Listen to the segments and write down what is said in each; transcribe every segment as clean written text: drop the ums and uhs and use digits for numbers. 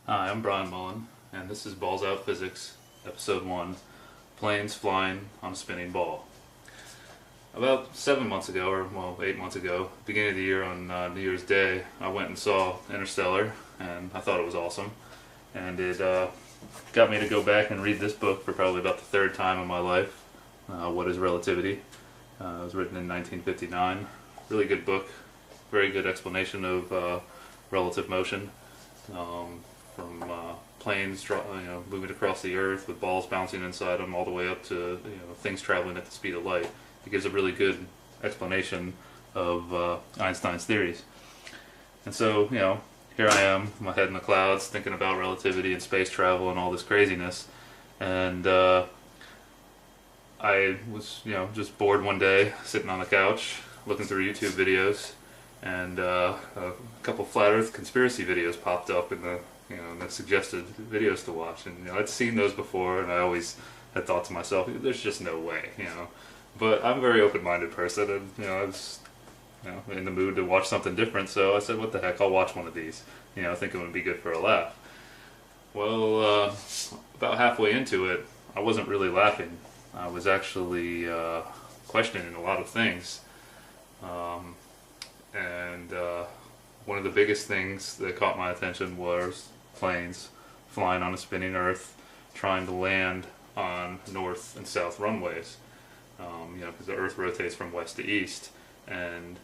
Hi, I'm Bryan Mullin, and this is Balls Out Physics, Episode 1, Planes Flying on a Spinning Ball. About 7 months ago, or well, 8 months ago, beginning of the year on New Year's Day, I went and saw Interstellar, and I thought it was awesome. And it got me to go back and read this book for probably about the third time in my life, What is Relativity? It was written in 1959. Really good book, very good explanation of relative motion. From planes moving across the earth with balls bouncing inside them all the way up to things traveling at the speed of light. It gives a really good explanation of Einstein's theories. And so, here I am, my head in the clouds, thinking about relativity and space travel and all this craziness. And I was, just bored one day, sitting on the couch, looking through YouTube videos, and a couple flat Earth conspiracy videos popped up in the that suggested videos to watch, and I'd seen those before, and I always had thought to myself, "There's just no way," But I'm a very open-minded person, and I was, in the mood to watch something different, so I said, "What the heck? I'll watch one of these." Thinking it would be good for a laugh. Well, about halfway into it, I wasn't really laughing. I was actually questioning a lot of things, and one of the biggest things that caught my attention was planes flying on a spinning Earth, trying to land on north and south runways. Because the Earth rotates from west to east, and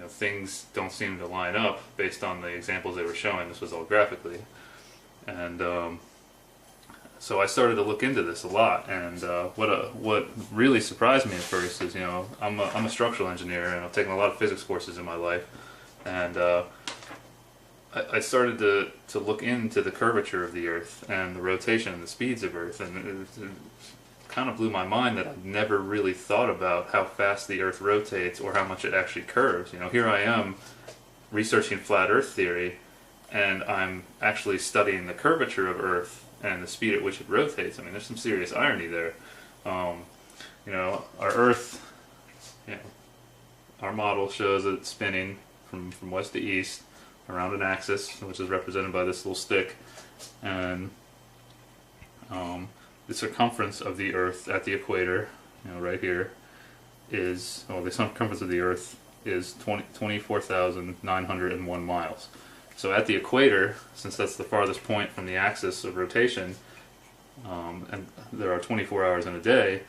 things don't seem to line up based on the examples they were showing. This was all graphically, and so I started to look into this a lot. And what really surprised me at first is, I'm a structural engineer, and I've taken a lot of physics courses in my life. And I started to look into the curvature of the Earth and the rotation and the speeds of Earth, and it kind of blew my mind that I've never really thought about how fast the Earth rotates or how much it actually curves. Here I am researching flat Earth theory, and I'm actually studying the curvature of Earth and the speed at which it rotates. I mean, there's some serious irony there. Our Earth, our model shows it spinning from west to east around an axis, which is represented by this little stick, and the circumference of the Earth at the equator, right here, is, the circumference of the Earth is 24,901 miles. So at the equator, since that's the farthest point from the axis of rotation, and there are 24 hours in a day,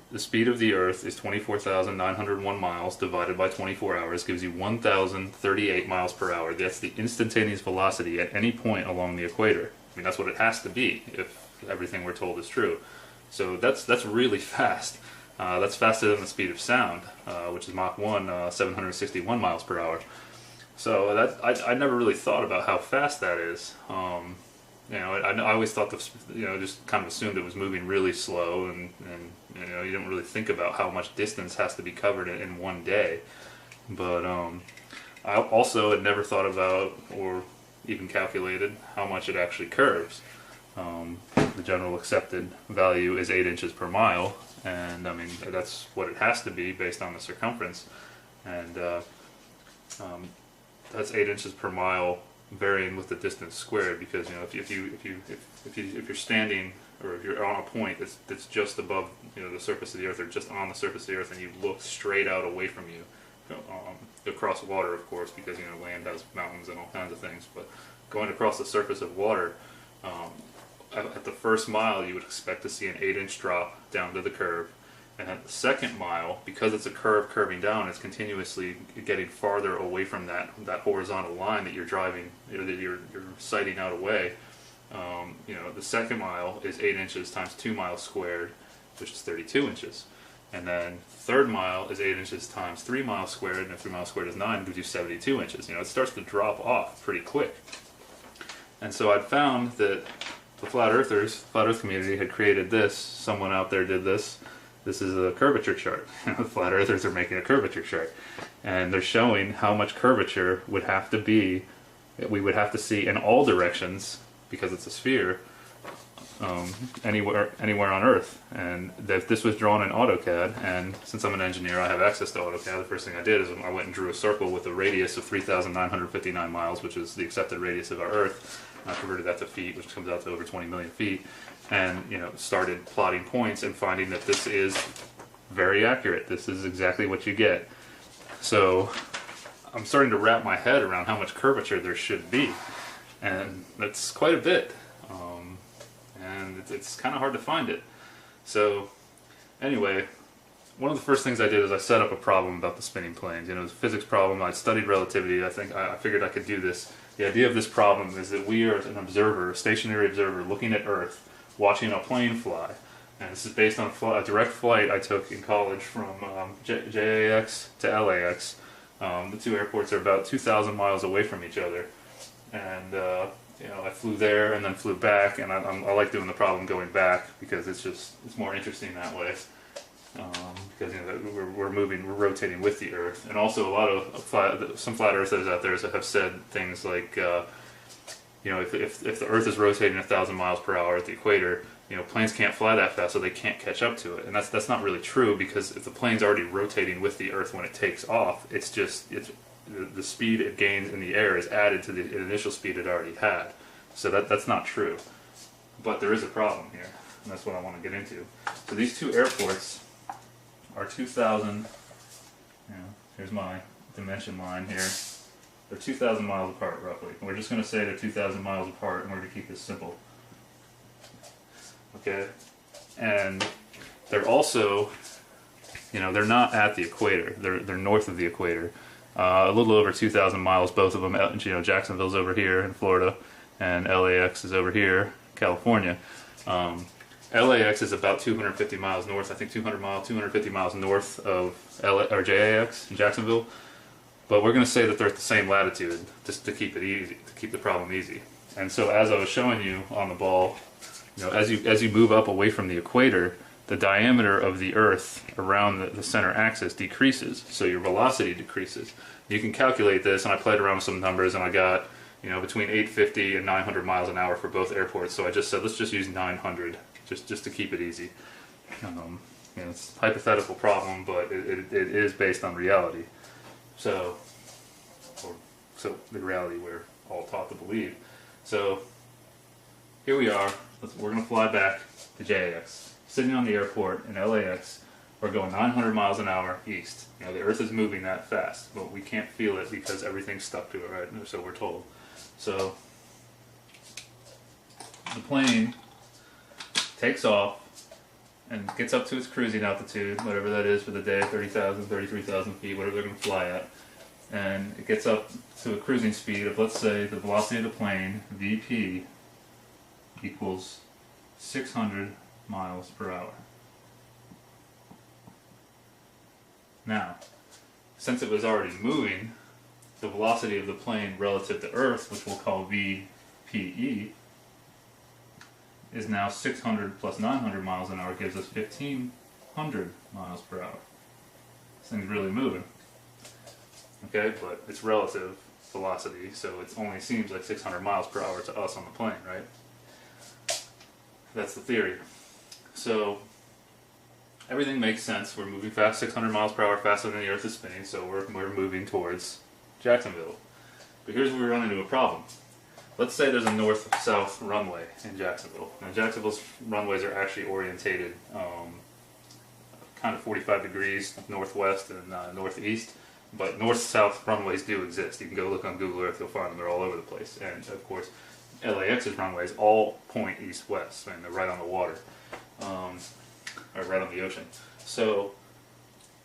the speed of the Earth is 24,901 miles divided by 24 hours gives you 1,038 miles per hour. That's the instantaneous velocity at any point along the equator. I mean, that's what it has to be if everything we're told is true. So that's really fast. That's faster than the speed of sound, which is Mach 1, 761 miles per hour. So I never really thought about how fast that is. I always thought just kind of assumed it was moving really slow, and you didn't really think about how much distance has to be covered in one day. But I also had never thought about or even calculated how much it actually curves. The general accepted value is 8 inches per mile, and I mean that's what it has to be based on the circumference, and that's 8 inches per mile, varying with the distance squared. Because if you're standing, or if you're on a point that's just above the surface of the Earth, or just on the surface of the Earth, and you look straight out away from you, across water, of course, because land has mountains and all kinds of things. But going across the surface of water, at the first mile, you would expect to see an 8-inch drop down to the curve. And at the second mile, because it's a curve curving down, it's continuously getting farther away from that horizontal line that you're driving, that you're sighting out away. The second mile is 8 inches times 2 miles squared, which is 32 inches. And then third mile is 8 inches times 3 miles squared, and if 3 miles squared is 9, it gives you 72 inches. It starts to drop off pretty quick. And so I'd found that the flat Earth community had created this. Someone out there did this. This is a curvature chart. The flat earthers are making a curvature chart, and they're showing how much curvature would have to be, we would have to see in all directions, because it's a sphere, anywhere on Earth. And this was drawn in AutoCAD, and since I'm an engineer, I have access to AutoCAD. The first thing I did is I went and drew a circle with a radius of 3,959 miles, which is the accepted radius of our Earth. I converted that to feet, which comes out to over 20 million feet, and started plotting points and finding that this is very accurate. This is exactly what you get. So I'm starting to wrap my head around how much curvature there should be, and that's quite a bit. And it's kind of hard to find it. So anyway, one of the first things I did is I set up a problem about the spinning planes. It was a physics problem. I studied relativity. I figured I could do this. The idea of this problem is that we are an observer, a stationary observer, looking at Earth, watching a plane fly. And this is based on a direct flight I took in college from JAX to LAX. The two airports are about 2,000 miles away from each other. And I flew there and then flew back, and I like doing the problem going back because it's more interesting that way. Because we're rotating with the Earth, and also a lot of some flat earthers out there have said things like, if the Earth is rotating 1,000 miles per hour at the equator, planes can't fly that fast, so they can't catch up to it, and that's not really true, because if the plane's already rotating with the Earth when it takes off, the speed it gains in the air is added to the initial speed it already had. So that's not true. But there is a problem here, and that's what I want to get into. So these two airports are 2,000, here's my dimension line here. They're 2,000 miles apart roughly. And we're just going to say they're 2,000 miles apart in order to keep this simple. Okay? And they're also, they're not at the equator. They're north of the equator. A little over 2,000 miles, both of them. Jacksonville's over here in Florida, and LAX is over here, California. LAX is about 250 miles north. I think 250 miles north of JAX in Jacksonville. But we're going to say that they're at the same latitude, just to keep it easy, to keep the problem easy. And so, as I was showing you on the ball, as you move up away from the equator, the diameter of the Earth around the center axis decreases, so your velocity decreases. You can calculate this, and I played around with some numbers, and I got between 850 and 900 miles an hour for both airports. So I just said let's just use 900, just to keep it easy. It's a hypothetical problem, but it is based on reality. So the reality we're all taught to believe. So here we are. We're going to fly back to JAX. Sitting on the airport in LAX, we're going 900 miles an hour east. The Earth is moving that fast, but we can't feel it because everything's stuck to it, right? So we're told. So the plane takes off and gets up to its cruising altitude, whatever that is for the day, 30,000, 33,000 feet, whatever they're going to fly at. And it gets up to a cruising speed of, let's say, the velocity of the plane, VP, equals 600 miles per hour. Now, since it was already moving, the velocity of the plane relative to Earth, which we'll call VPE, is now 600 plus 900 miles an hour gives us 1,500 miles per hour. This thing's really moving. Okay, but it's relative velocity, so it only seems like 600 miles per hour to us on the plane, right? That's the theory. So everything makes sense. We're moving fast, 600 miles per hour faster than the Earth is spinning, so we're moving towards Jacksonville. But here's where we run into a problem. Let's say there's a north-south runway in Jacksonville. Now Jacksonville's runways are actually orientated kind of 45 degrees northwest and northeast, but north-south runways do exist. You can go look on Google Earth, you'll find them. They're all over the place. And of course, LAX's runways all point east-west, and they're right on the water, or right on the ocean. So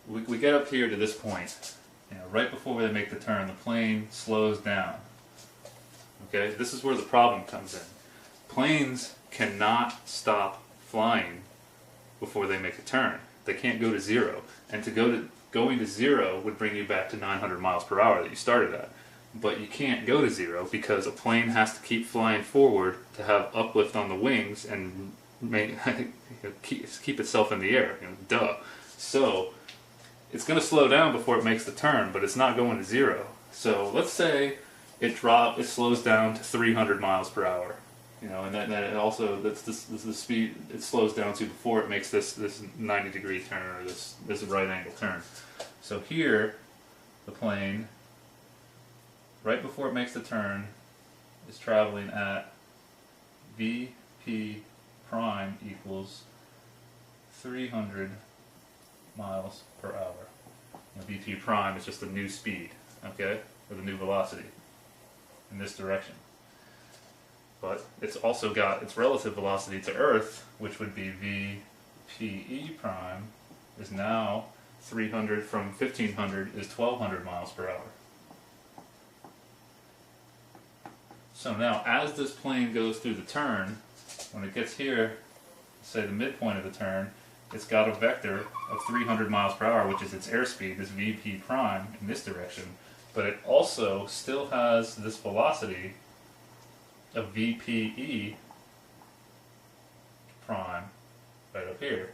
we get up here to this point. Right before they make the turn, the plane slows down. Okay, this is where the problem comes in. Planes cannot stop flying before they make a turn. They can't go to zero, and going to zero would bring you back to 900 miles per hour that you started at. But you can't go to zero because a plane has to keep flying forward to have uplift on the wings and keep itself in the air. Duh. So it's going to slow down before it makes the turn, but it's not going to zero. So let's say it slows down to 300 miles per hour. You know, and then it also that's the speed it slows down to before it makes this 90-degree turn, or this right angle turn. So here, the plane, right before it makes the turn, is traveling at VP prime equals 300 miles per hour. You know, VP prime is just the new speed, okay, or the new velocity in this direction. But it's also got its relative velocity to Earth, which would be VPE prime, is now 300 from 1500 is 1200 miles per hour. So now, as this plane goes through the turn, when it gets here, say the midpoint of the turn, it's got a vector of 300 miles per hour, which is its airspeed, this VP prime in this direction, but it also still has this velocity of VPE prime right up here,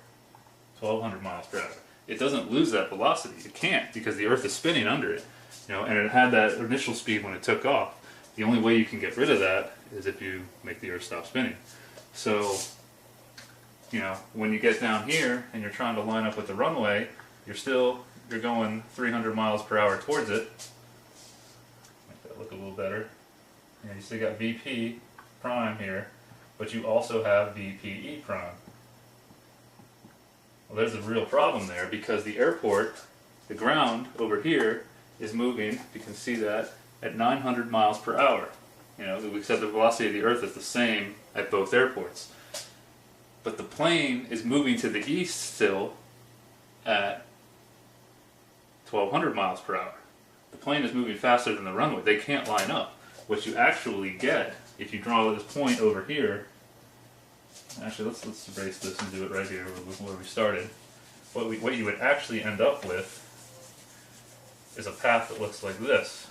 1200 miles per hour. It doesn't lose that velocity. It can't, because the Earth is spinning under it, you know, and it had that initial speed when it took off. The only way you can get rid of that is if you make the Earth stop spinning. So, you know, when you get down here and you're trying to line up with the runway, you're going 300 miles per hour towards it. Make that look a little better. And you still got VP prime here, but you also have VPE prime. Well, there's a real problem there, because the airport, the ground over here, is moving, you can see that, at 900 miles per hour. You know, we said the velocity of the Earth is the same at both airports. But the plane is moving to the east still at 1200 miles per hour. The plane is moving faster than the runway. They can't line up. What you actually get, if you draw this point over here, actually let's erase this and do it right here where we started. What you would actually end up with is a path that looks like this.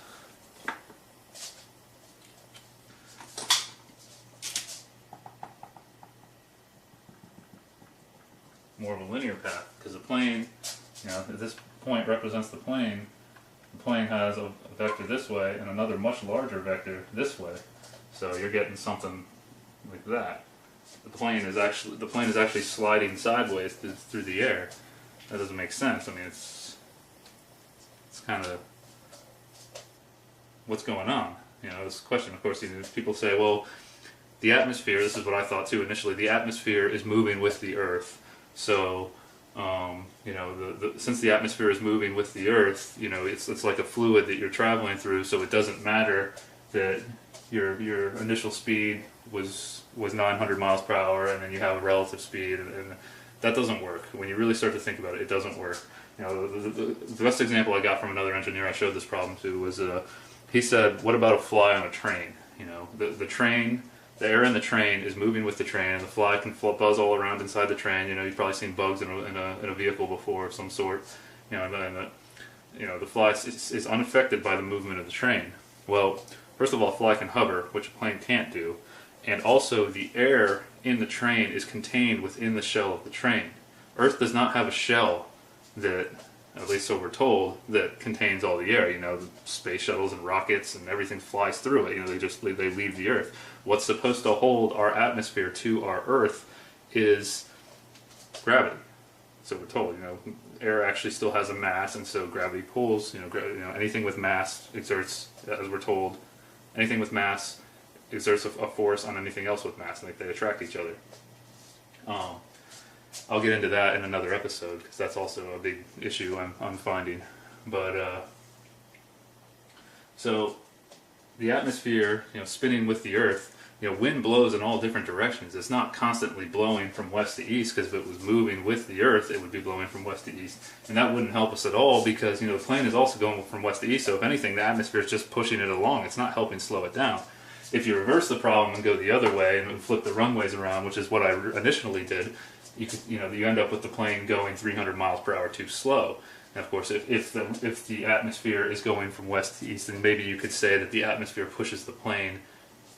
More of a linear path, because the plane, you know, if this point represents the plane has a vector this way and another much larger vector this way. So you're getting something like that. The plane is actually sliding sideways through the air. That doesn't make sense. I mean, it's kind of what's going on. You know, this question, of course, you know, people say, well, the atmosphere. This is what I thought too initially. The atmosphere is moving with the Earth. So, you know, since the atmosphere is moving with the Earth, you know, it's like a fluid that you're traveling through. So it doesn't matter that your initial speed was 900 miles per hour, and then you have a relative speed, and that doesn't work. When you really start to think about it, it doesn't work. You know, the best example I got from another engineer I showed this problem to was he said, "What about a fly on a train? You know, the train." The air in the train is moving with the train, and the fly can buzz all around inside the train. You know, you've probably seen bugs in a vehicle before of some sort. You know, and the fly is unaffected by the movement of the train. Well, first of all, a fly can hover, which a plane can't do, and also the air in the train is contained within the shell of the train. Earth does not have a shell that, at least so we're told, that contains all the air. You know, the space shuttles and rockets and everything flies through it. You know, they leave the Earth. What's supposed to hold our atmosphere to our Earth is gravity. So we're told, you know, air actually still has a mass, and so gravity pulls. You know, anything with mass exerts, as we're told, anything with mass exerts a force on anything else with mass, and they attract each other. I'll get into that in another episode, because that's also a big issue I'm finding. But so the atmosphere, you know, spinning with the Earth, you know, wind blows in all different directions. It's not constantly blowing from west to east, because if it was moving with the Earth, it would be blowing from west to east, and that wouldn't help us at all, because, you know, the plane is also going from west to east. So if anything, the atmosphere is just pushing it along. It's not helping slow it down. If you reverse the problem and go the other way and flip the runways around, which is what I initially did, you end up with the plane going 300 miles per hour too slow. And of course, if the atmosphere is going from west to east, then maybe you could say that the atmosphere pushes the plane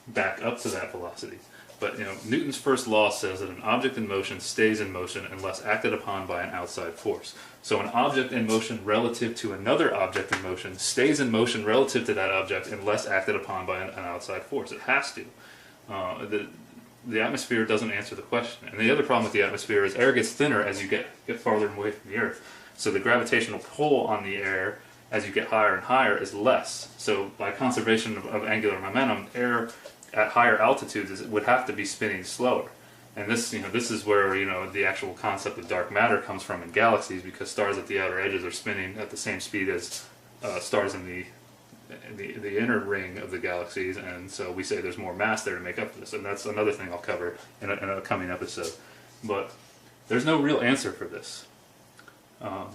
back up to that velocity. But, you know, Newton's first law says that an object in motion stays in motion unless acted upon by an outside force. So an object in motion relative to another object in motion stays in motion relative to that object unless acted upon by an outside force. It has to. The atmosphere doesn't answer the question. And the other problem with the atmosphere is air gets thinner as you get farther away from the Earth. So the gravitational pull on the air as you get higher and higher is less. So by conservation of angular momentum, air at higher altitudes would have to be spinning slower. And this is where the actual concept of dark matter comes from in galaxies, because stars at the outer edges are spinning at the same speed as stars in the inner ring of the galaxies, and so we say there's more mass there to make up for this, and that's another thing I'll cover in a coming episode. But there's no real answer for this. So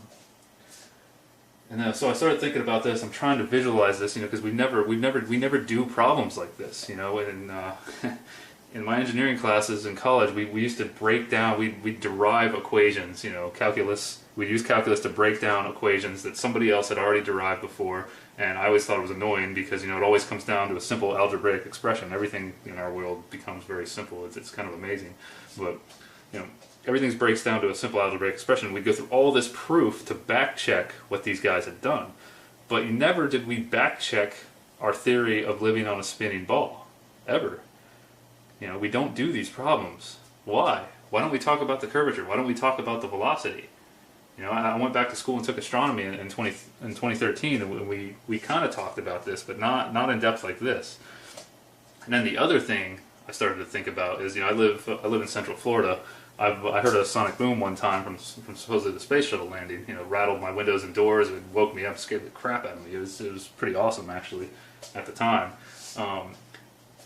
I started thinking about this. I'm trying to visualize this, because we never do problems like this. In my engineering classes in college, we used to break down, we derive equations, calculus. We use calculus to break down equations that somebody else had already derived before, and I always thought it was annoying because it always comes down to a simple algebraic expression. Everything in our world becomes very simple. It's kind of amazing, but everything breaks down to a simple algebraic expression. We go through all this proof to back check what these guys had done, but never did we back check our theory of living on a spinning ball, ever. We don't do these problems. Why? Why don't we talk about the curvature? Why don't we talk about the velocity? I went back to school and took astronomy in 2013, and we kind of talked about this, but not in depth like this. And then the other thing I started to think about is, I live in Central Florida. I heard a sonic boom one time from supposedly the space shuttle landing. Rattled my windows and doors. It woke me up, scared the crap out of me. It was pretty awesome actually at the time.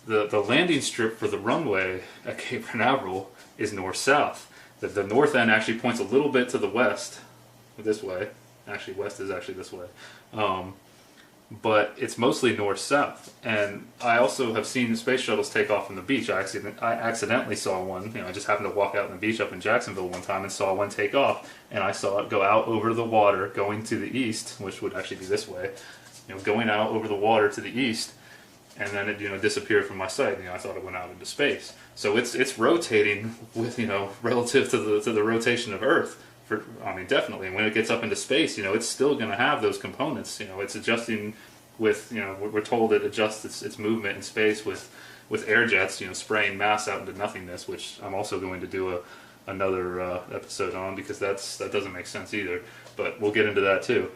The landing strip for the runway at Cape Canaveral is north-south. The north end actually points a little bit to the west, this way. Actually, west is actually this way. But it's mostly north-south. And I also have seen the space shuttles take off from the beach. I accidentally saw one. I just happened to walk out on the beach up in Jacksonville one time and saw one take off. And I saw it go out over the water, going to the east, which would actually be this way. Going out over the water to the east. And then it disappeared from my sight. I thought it went out into space. So it's rotating with relative to the rotation of Earth. Definitely. And when it gets up into space, it's still going to have those components. It's adjusting with we're told it adjusts its movement in space with air jets. Spraying mass out into nothingness, which I'm also going to do another episode on, because that doesn't make sense either. But we'll get into that too.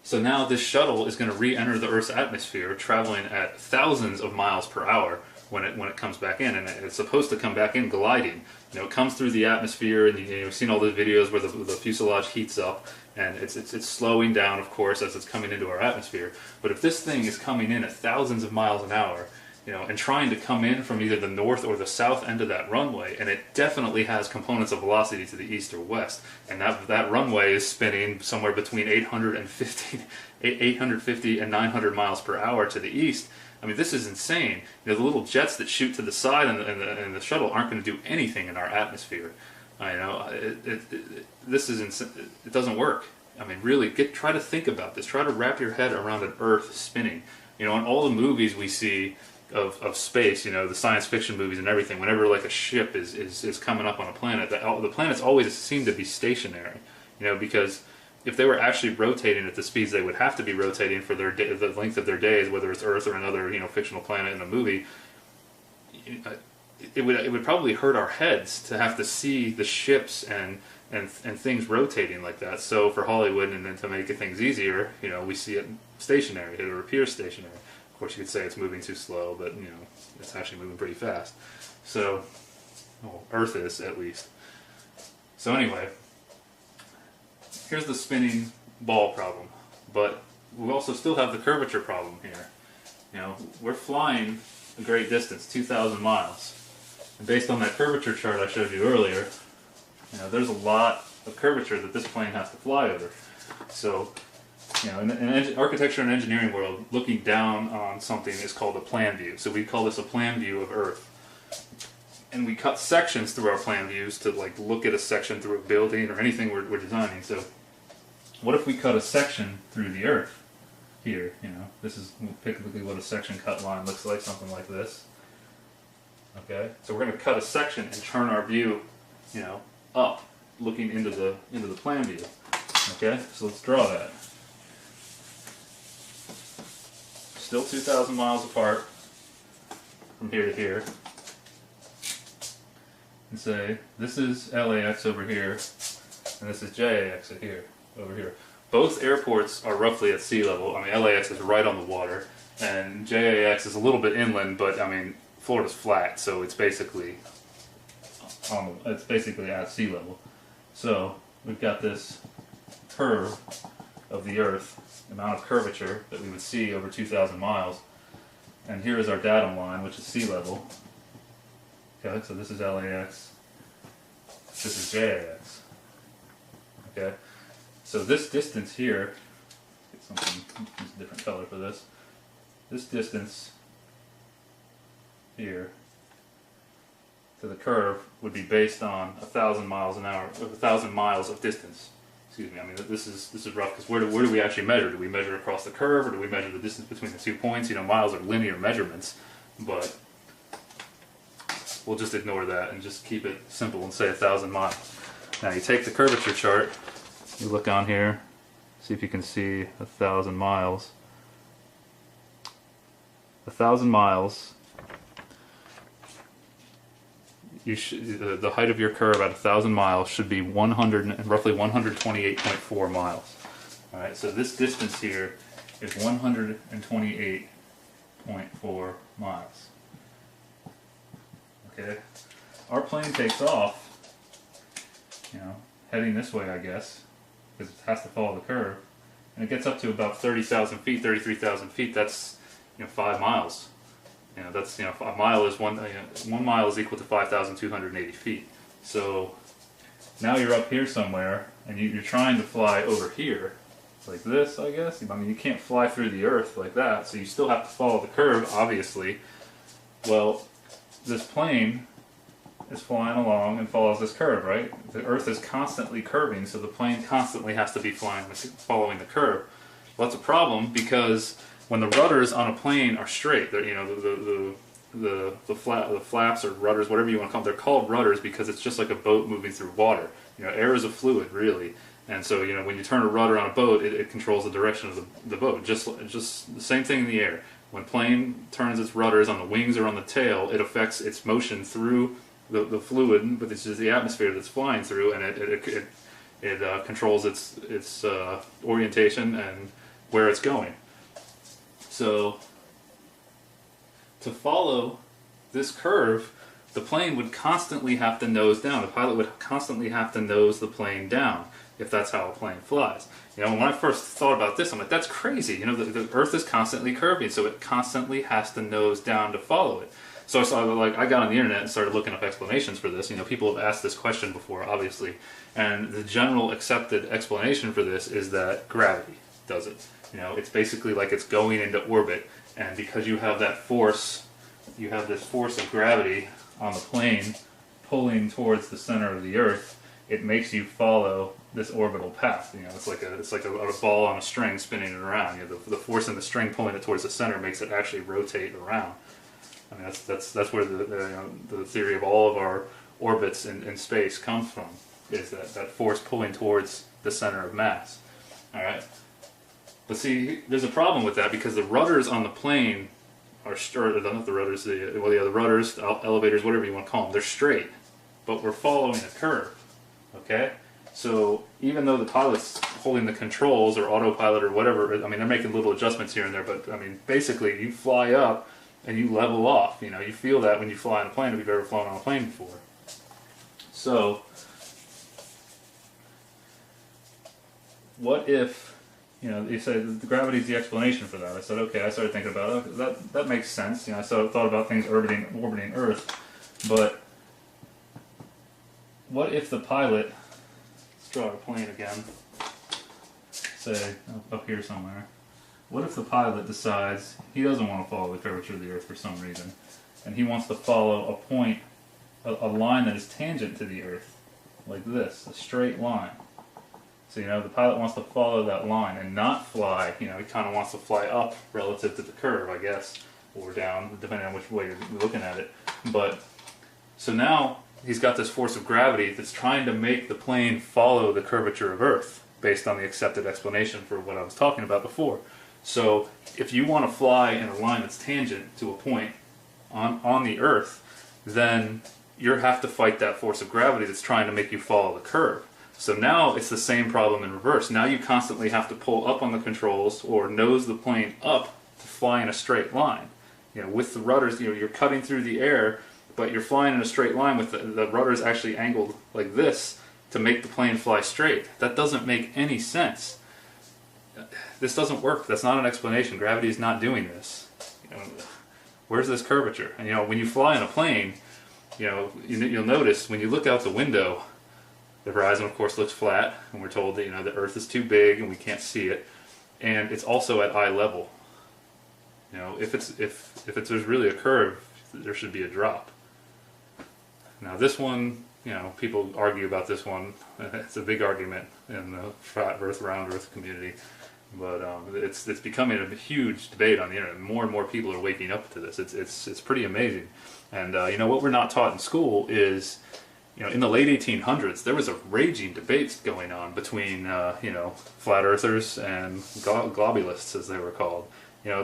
So now this shuttle is going to re-enter the Earth's atmosphere, traveling at thousands of miles per hour when it comes back in, and it's supposed to come back in gliding. It comes through the atmosphere, and you've seen all the videos where the fuselage heats up, and it's slowing down, of course, as it's coming into our atmosphere. But if this thing is coming in at thousands of miles an hour, and trying to come in from either the north or the south end of that runway, and it definitely has components of velocity to the east or west, and that runway is spinning somewhere between 850 and 900 miles per hour to the east. This is insane. The little jets that shoot to the side and the shuttle aren't going to do anything in our atmosphere. This is insane. It doesn't work. Really, try to think about this. Try to wrap your head around an Earth spinning. In all the movies we see of space, the science fiction movies and everything, whenever like a ship is coming up on a planet, the planets always seem to be stationary, because if they were actually rotating at the speeds they would have to be rotating for the length of their days, whether it's Earth or another fictional planet in a movie, it would probably hurt our heads to have to see the ships and things rotating like that. So for Hollywood, and then to make things easier, we see it stationary. It appears stationary. Of course, you could say it's moving too slow, but it's actually moving pretty fast. So, Earth is at least. So anyway, here's the spinning ball problem, but we also still have the curvature problem here. We're flying a great distance, 2,000 miles, and based on that curvature chart I showed you earlier, there's a lot of curvature that this plane has to fly over. So, in architecture and engineering world, looking down on something is called a plan view. So we call this a plan view of Earth. And we cut sections through our plan views to look at a section through a building or anything we're designing. So what if we cut a section through the Earth here? This is typically what a section cut line looks like, something like this. Okay, so we're going to cut a section and turn our view, up, looking into the plan view. Okay, so let's draw that. Still 2,000 miles apart. from here to here and say this is LAX over here and this is JAX over here. Both airports are roughly at sea level. I mean, LAX is right on the water and JAX is a little bit inland, but I mean, Florida's flat, so it's basically at sea level. So we've got this curve of the Earth, the amount of curvature that we would see over 2,000 miles. And here is our datum line, which is sea level. Okay, so this is LAX, this is JAX. Okay, so this distance here, get something, use a different color for this. This distance here to the curve would be based on 1,000 miles an hour, 1,000 miles of distance. Excuse me. I mean, this is rough because where do we actually measure? Do we measure across the curve, or do we measure the distance between the 2 points? You know, miles are linear measurements, but we'll just ignore that and just keep it simple and say 1,000 miles. Now you take the curvature chart, you look on here, see if you can see 1,000 miles. 1,000 miles. The height of your curve at 1,000 miles should be roughly 128.4 miles. All right, so this distance here is 128.4 miles. Okay, our plane takes off, you know, heading this way, I guess, because it has to follow the curve, and it gets up to about 30,000 feet, 33,000 feet. That's 5 miles. That's a mile is 1 mile is equal to 5,280 feet. So now you're up here somewhere, and you're trying to fly over here, like this, I guess. I mean, you can't fly through the Earth like that, so you still have to follow the curve, obviously. Well, this plane is flying along and follows this curve, right? The Earth is constantly curving, so the plane constantly has to be following the curve. Well, that's a problem because when the rudders on a plane are straight, the flaps or rudders, whatever you want to call them, they're called rudders because it's just like a boat moving through water. Air is a fluid, really, and so when you turn a rudder on a boat, it controls the direction of the boat. Just the same thing in the air. When plane turns its rudders on the wings or on the tail, it affects its motion through the fluid, but it's just the atmosphere that's flying through, and it controls its orientation and where it's going. So, to follow this curve, the plane would constantly have to nose down. The pilot would constantly have to nose the plane down if that's how a plane flies. When I first thought about this, I'm like, that's crazy. The Earth is constantly curving, so it constantly has to nose down to follow it. So I got on the internet and started looking up explanations for this. People have asked this question before, obviously, and the general accepted explanation for this is that gravity does it. It's basically like it's going into orbit, and because you have that force, you have this force of gravity on the plane pulling towards the center of the Earth, it makes you follow this orbital path. It's like a ball on a string spinning it around. The force in the string pulling it towards the center makes it actually rotate around. I mean, that's where the theory of all of our orbits in space comes from, is that force pulling towards the center of mass. All right. But see, there's a problem with that because the rudders on the plane are not the rudders, the rudders, the elevators, whatever you want to call them, they're straight, but we're following a curve. Okay, so even though the pilot's holding the controls or autopilot or whatever, I mean, they're making little adjustments here and there, but I mean, basically, you fly up and you level off. You feel that when you fly on a plane if you've ever flown on a plane before. So, what if? You said the gravity is the explanation for that. I said, okay. I started thinking about it. That makes sense. I thought about things orbiting Earth, but what if the pilot? Let's draw a plane again. Say up here somewhere. What if the pilot decides he doesn't want to follow the curvature of the Earth for some reason, and he wants to follow a point, a line that is tangent to the Earth, like this, a straight line. So, the pilot wants to follow that line and not fly, he kind of wants to fly up relative to the curve, I guess, or down, depending on which way you're looking at it. But, so now he's got this force of gravity that's trying to make the plane follow the curvature of Earth, based on the accepted explanation for what I was talking about before. So, if you want to fly in a line that's tangent to a point, on the Earth, then you have to fight that force of gravity that's trying to make you follow the curve. So now it's the same problem in reverse. Now you constantly have to pull up on the controls or nose the plane up to fly in a straight line. You know, with the rudders, you know, you're cutting through the air, but you're flying in a straight line with the rudders actually angled like this to make the plane fly straight. That doesn't make any sense. This doesn't work. That's not an explanation. Gravity is not doing this. You know, where's this curvature? And you know, when you fly in a plane, you know, you'll notice when you look out the window, the horizon, of course, looks flat, and we're told that, you know, the Earth is too big and we can't see it, and it's also at eye level. You know, if there's really a curve, there should be a drop. Now this one, you know, people argue about this one. It's a big argument in the flat Earth, round Earth community, but it's becoming a huge debate on the internet. More and more people are waking up to this. It's pretty amazing, and you know what we're not taught in school is, you know, in the late 1800s, there was a raging debate going on between, you know, flat earthers and globulists, as they were called. You know,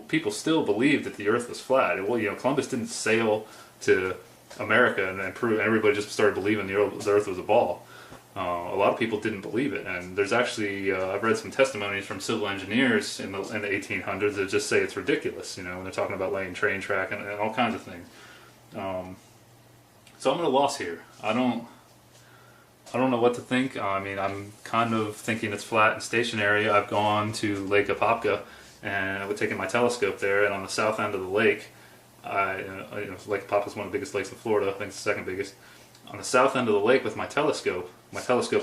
people still believed that the Earth was flat. Well, you know, Columbus didn't sail to America and prove, and everybody just started believing the Earth was a ball. A lot of people didn't believe it, and there's actually I've read some testimonies from civil engineers in the 1800s that just say it's ridiculous. You know, when they're talking about laying train track and all kinds of things. So I'm at a loss here. I don't know what to think. I mean, I'm kind of thinking it's flat and stationary. I've gone to Lake Apopka, and I've taken my telescope there, and on the south end of the lake, you know, Lake Apopka is one of the biggest lakes in Florida. I think it's the second biggest. On the south end of the lake with my telescope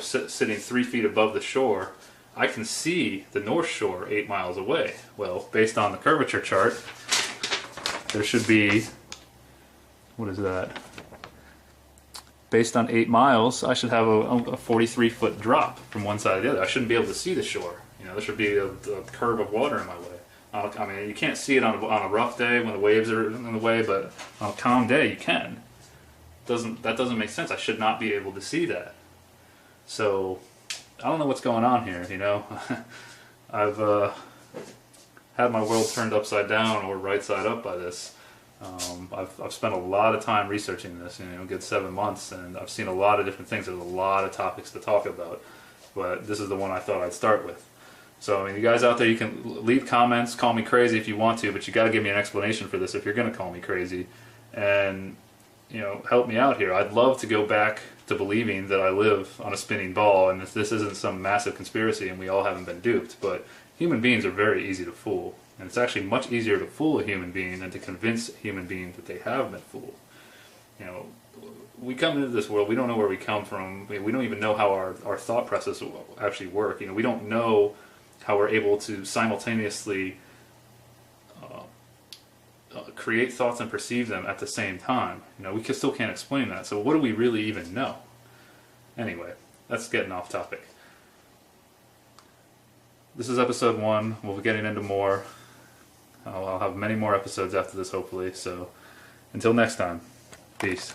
sitting 3 feet above the shore, I can see the North Shore 8 miles away. Well, based on the curvature chart, there should be, what is that? Based on 8 miles, I should have a 43-foot drop from one side to the other. I shouldn't be able to see the shore. You know, there should be a curve of water in my way. I mean, you can't see it on a rough day when the waves are in the way, but on a calm day you can. That doesn't make sense. I should not be able to see that. So I don't know what's going on here. You know, I've had my world turned upside down or right side up by this. I've spent a lot of time researching this, you know, a good 7 months, and I've seen a lot of different things. There's a lot of topics to talk about, but this is the one I thought I'd start with. So, I mean, you guys out there, you can leave comments, call me crazy if you want to, but you got to give me an explanation for this if you're going to call me crazy, and, you know, help me out here. I'd love to go back to believing that I live on a spinning ball, and that this isn't some massive conspiracy and we all haven't been duped, but human beings are very easy to fool. And it's actually much easier to fool a human being than to convince a human being that they have been fooled. You know, we come into this world, we don't know where we come from, we don't even know how our thought process actually work. You know, we don't know how we're able to simultaneously create thoughts and perceive them at the same time. You know, we still can't explain that. So what do we really even know? Anyway, that's getting off topic. This is episode 1. We'll be getting into more. I'll have many more episodes after this, hopefully. So until next time, peace.